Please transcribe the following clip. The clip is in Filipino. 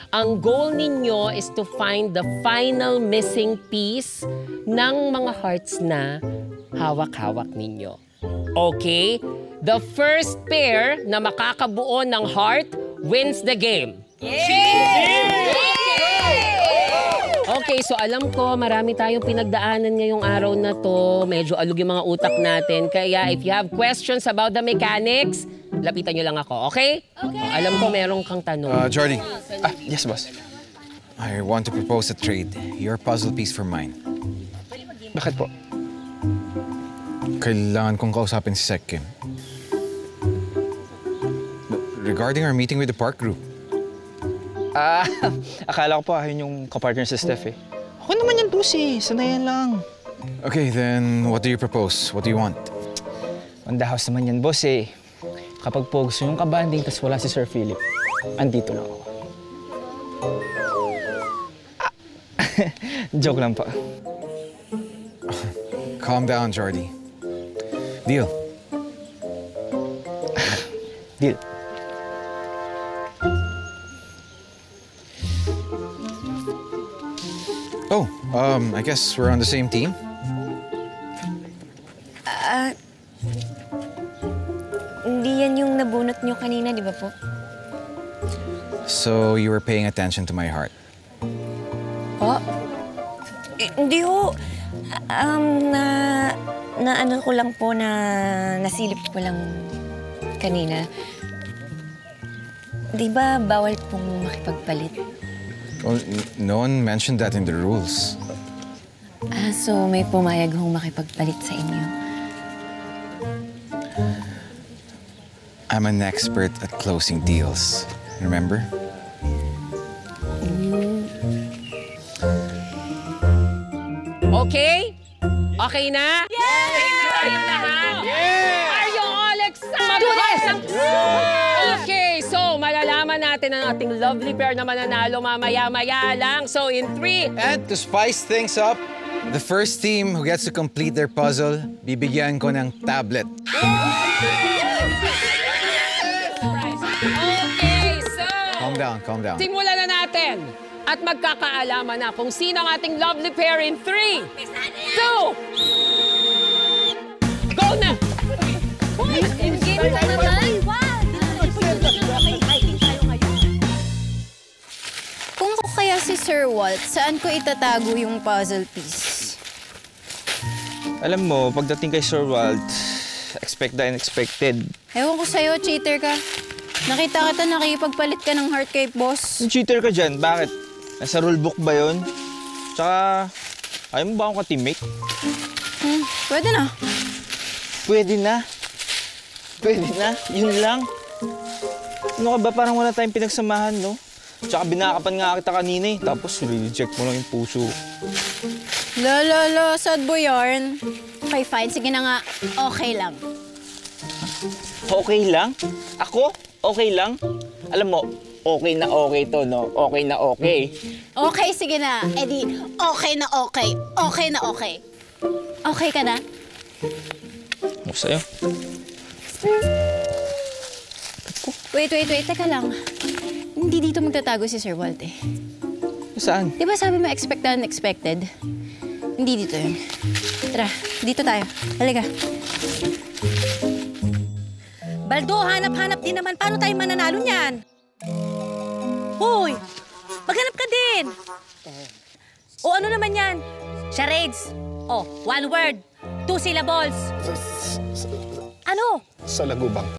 Ang goal ninyo is to find the final missing piece ng mga hearts na hawak-hawak ninyo. Okay? The first pair na makakabuo ng heart wins the game. Okay, so alam ko marami tayong pinagdaanan ngayong araw na to. Medyo alog yung mga utak natin. Kaya if you have questions about the mechanics, lapitan nyo lang ako, okay? Alam ko meron kang tanong. Jordy. Yes, boss. I want to propose a trade. Your puzzle piece for mine. Bakit po? Kailangan kong kausapin si Sek Kim. Regarding our meeting with the park group. Akala ko po ayun yung kapartner sa Steph eh. Ako naman yan, boss eh. Sanayan lang. Okay, then what do you propose? What do you want? On the house naman yan, boss eh. Kapag po gusto yung kabanding tas wala si Sir Philip, andito lang ako. Joke lang pa. Calm down, Jordy. Deal. Deal. Oh, I guess we're on the same team? Hindi yan yung nabunot nyo kanina, di ba po? So you were paying attention to my heart. Po? Hindi ho. Na ano ko lang po na nasilip ko lang kanina. Di ba bawal pong makipagpalit? Well, no one mentioned that in the rules. So may pumayag hong makipagpalit sa inyo. I'm an expert at closing deals. Remember? Okay? Okay na? Are you all excited? Okay, so malalaman natin ang ating lovely pair na mananalo mamaya-maya lang. So in 3, And to spice things up, the first team who gets to complete their puzzle, bibigyan ko ng tablet. okay, so Calm down. simulan na natin. At magkakaalaman na kung sino ang ating lovely pair in 3, 2, go na! Kung ako kaya si Sir Walt, saan ko itatago yung puzzle piece? Alam mo, pagdating kay Sir Walt, expect the unexpected. Ewan ko sa'yo, cheater ka. Nakita kita nakipagpalit ka ng heart kay boss. Yung cheater ka dyan, bakit? Nasa rulebook ba yun? Tsaka, ayaw mo ba akong ka-teammate? Pwede na. Pwede na. Pwede na. Yun lang. Ano ka ba? Parang wala tayong pinagsamahan, no? Tsaka binakapan nga kita kanina eh. Tapos, reject mo lang yung puso. Lolo, sad boy yarn. Okay, fine. Sige na nga. Okay lang. Okay lang? Ako? Okay lang? Alam mo, okay na okay to, no? Okay na okay. Okay, sige na. Eddie, okay na okay. Okay na okay. Okay ka na? Ano sa'yo? Wait. Teka lang. Hindi dito magtatago si Sir Walt eh. Saan? Di ba sabi mo expect the unexpected? Hindi dito yun. Tara, dito tayo. Halika. Baldo, hanap-hanap din naman. Paano tayo mananalo niyan? Hoy! Maghanap ka din! O ano naman yan? Charades. O, 1 word. 2 syllables. Ano? Sa lagubang.